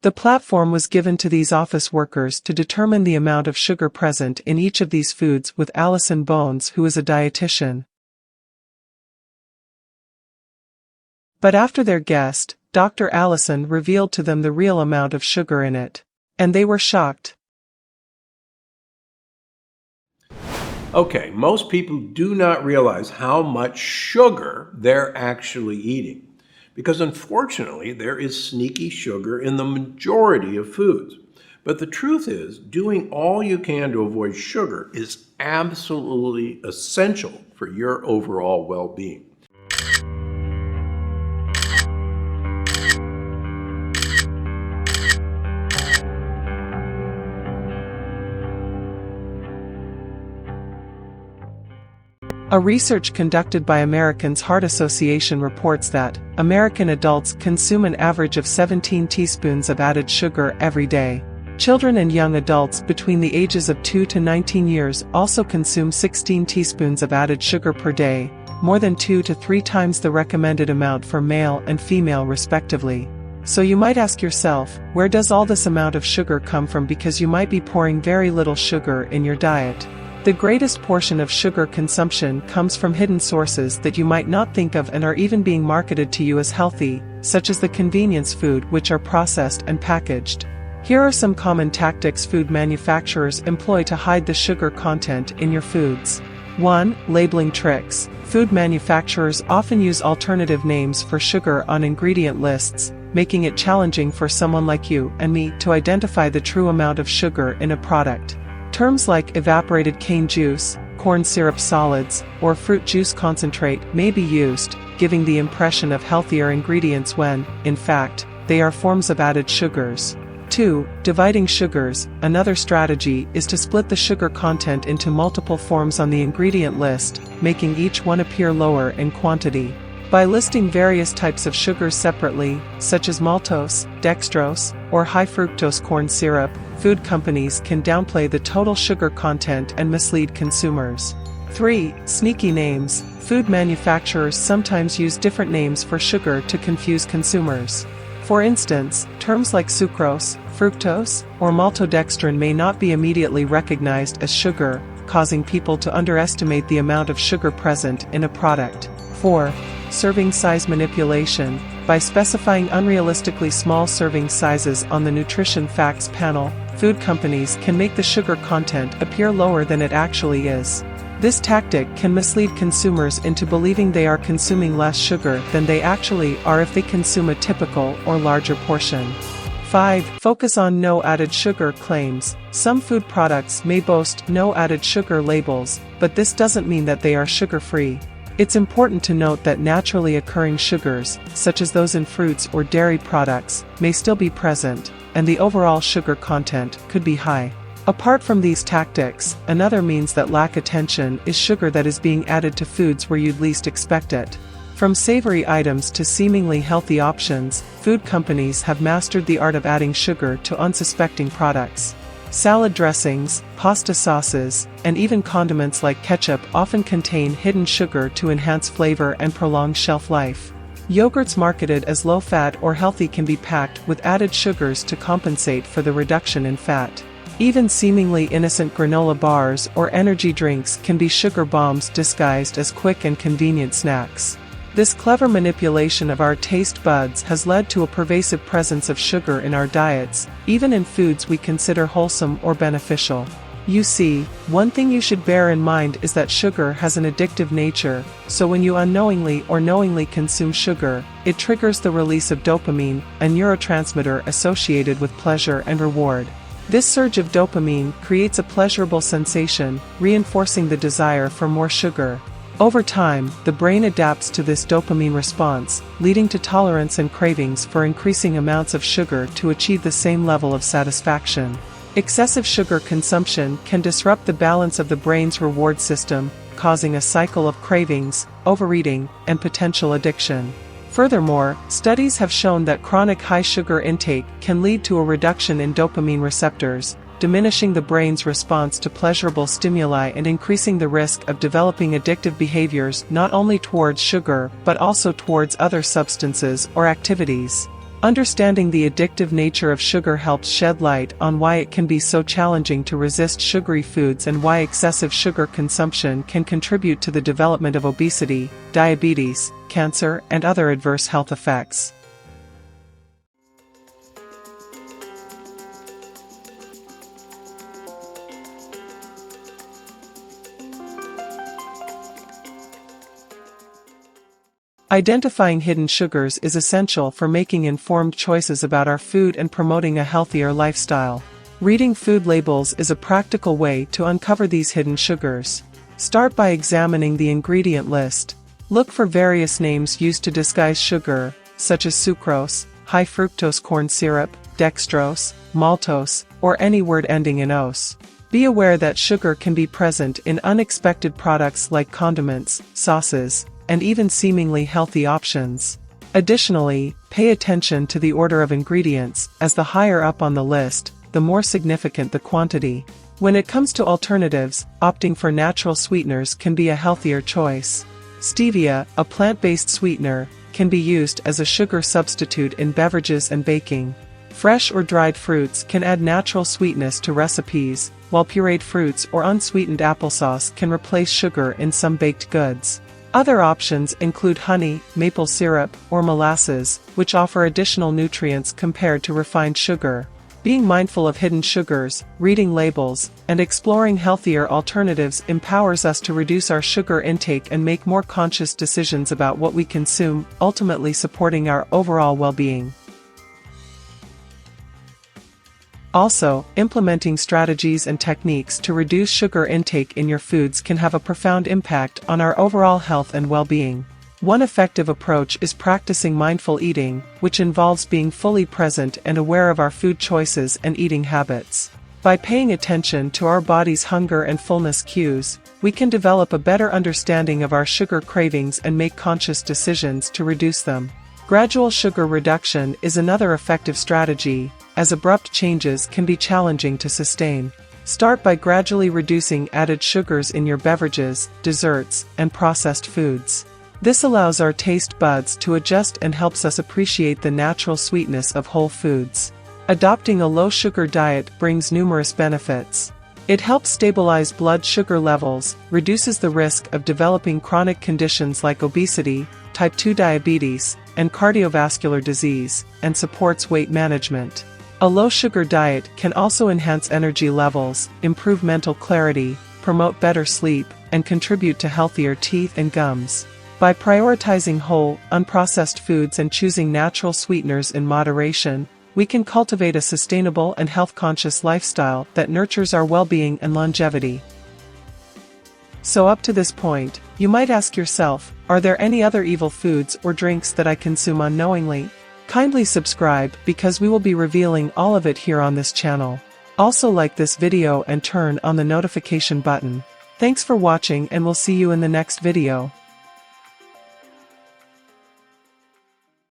The platform was given to these office workers to determine the amount of sugar present in each of these foods with Allison Bones, who is a dietitian. But after their guest, Dr. Allison revealed to them the real amount of sugar in it. And they were shocked. Okay, most people do not realize how much sugar they're actually eating, because unfortunately there is sneaky sugar in the majority of foods. But the truth is, doing all you can to avoid sugar is absolutely essential for your overall well-being. A research conducted by Americans Heart Association reports that American adults consume an average of 17 teaspoons of added sugar every day. Children and young adults between the ages of 2 to 19 years also consume 16 teaspoons of added sugar per day, more than 2 to 3 times the recommended amount for male and female respectively. So you might ask yourself, where does all this amount of sugar come from? Because you might be pouring very little sugar in your diet. The greatest portion of sugar consumption comes from hidden sources that you might not think of and are even being marketed to you as healthy, such as the convenience food which are processed and packaged. Here are some common tactics food manufacturers employ to hide the sugar content in your foods. 1. Labeling tricks. Food manufacturers often use alternative names for sugar on ingredient lists, making it challenging for someone like you and me to identify the true amount of sugar in a product. Terms like evaporated cane juice, corn syrup solids, or fruit juice concentrate may be used, giving the impression of healthier ingredients when, in fact, they are forms of added sugars. 2. Dividing sugars. Another strategy is to split the sugar content into multiple forms on the ingredient list, making each one appear lower in quantity. By listing various types of sugars separately, such as maltose, dextrose, or high fructose corn syrup, food companies can downplay the total sugar content and mislead consumers. 3. Sneaky names. Food manufacturers sometimes use different names for sugar to confuse consumers. For instance, terms like sucrose, fructose, or maltodextrin may not be immediately recognized as sugar, causing people to underestimate the amount of sugar present in a product. 4. Serving size manipulation. By specifying unrealistically small serving sizes on the nutrition facts panel, food companies can make the sugar content appear lower than it actually is. This tactic can mislead consumers into believing they are consuming less sugar than they actually are if they consume a typical or larger portion. 5. Focus on no added sugar claims. Some food products may boast no added sugar labels, but this doesn't mean that they are sugar-free. It's important to note that naturally occurring sugars, such as those in fruits or dairy products, may still be present, and the overall sugar content could be high. Apart from these tactics, another means that lack attention is sugar that is being added to foods where you'd least expect it. From savory items to seemingly healthy options, food companies have mastered the art of adding sugar to unsuspecting products. Salad dressings, pasta sauces, and even condiments like ketchup often contain hidden sugar to enhance flavor and prolong shelf life. Yogurts marketed as low-fat or healthy can be packed with added sugars to compensate for the reduction in fat. Even seemingly innocent granola bars or energy drinks can be sugar bombs disguised as quick and convenient snacks. This clever manipulation of our taste buds has led to a pervasive presence of sugar in our diets, even in foods we consider wholesome or beneficial. You see, one thing you should bear in mind is that sugar has an addictive nature, so when you unknowingly or knowingly consume sugar, it triggers the release of dopamine, a neurotransmitter associated with pleasure and reward. This surge of dopamine creates a pleasurable sensation, reinforcing the desire for more sugar. Over time, the brain adapts to this dopamine response, leading to tolerance and cravings for increasing amounts of sugar to achieve the same level of satisfaction. Excessive sugar consumption can disrupt the balance of the brain's reward system, causing a cycle of cravings, overeating, and potential addiction. Furthermore, studies have shown that chronic high sugar intake can lead to a reduction in dopamine receptors, diminishing the brain's response to pleasurable stimuli and increasing the risk of developing addictive behaviors not only towards sugar but also towards other substances or activities. Understanding the addictive nature of sugar helps shed light on why it can be so challenging to resist sugary foods and why excessive sugar consumption can contribute to the development of obesity, diabetes, cancer, and other adverse health effects. Identifying hidden sugars is essential for making informed choices about our food and promoting a healthier lifestyle. Reading food labels is a practical way to uncover these hidden sugars. Start by examining the ingredient list. Look for various names used to disguise sugar, such as sucrose, high fructose corn syrup, dextrose, maltose, or any word ending in ose. Be aware that sugar can be present in unexpected products like condiments, sauces, and even seemingly healthy options. Additionally, pay attention to the order of ingredients, as the higher up on the list, the more significant the quantity. When it comes to alternatives, opting for natural sweeteners can be a healthier choice. Stevia, a plant-based sweetener, can be used as a sugar substitute in beverages and baking. Fresh or dried fruits can add natural sweetness to recipes, while pureed fruits or unsweetened applesauce can replace sugar in some baked goods. Other options include honey, maple syrup, or molasses, which offer additional nutrients compared to refined sugar. Being mindful of hidden sugars, reading labels, and exploring healthier alternatives empowers us to reduce our sugar intake and make more conscious decisions about what we consume, ultimately supporting our overall well-being. Also, implementing strategies and techniques to reduce sugar intake in your foods can have a profound impact on our overall health and well-being. One effective approach is practicing mindful eating, which involves being fully present and aware of our food choices and eating habits. By paying attention to our body's hunger and fullness cues, we can develop a better understanding of our sugar cravings and make conscious decisions to reduce them. Gradual sugar reduction is another effective strategy, as abrupt changes can be challenging to sustain. Start by gradually reducing added sugars in your beverages, desserts, and processed foods. This allows our taste buds to adjust and helps us appreciate the natural sweetness of whole foods. Adopting a low-sugar diet brings numerous benefits. It helps stabilize blood sugar levels, reduces the risk of developing chronic conditions like obesity, type 2 diabetes, and cardiovascular disease, and supports weight management. A low-sugar diet can also enhance energy levels, improve mental clarity, promote better sleep, and contribute to healthier teeth and gums. By prioritizing whole, unprocessed foods and choosing natural sweeteners in moderation, we can cultivate a sustainable and health-conscious lifestyle that nurtures our well-being and longevity. So up to this point, you might ask yourself, are there any other evil foods or drinks that I consume unknowingly? Kindly subscribe because we will be revealing all of it here on this channel. Also like this video and turn on the notification button. Thanks for watching and we'll see you in the next video.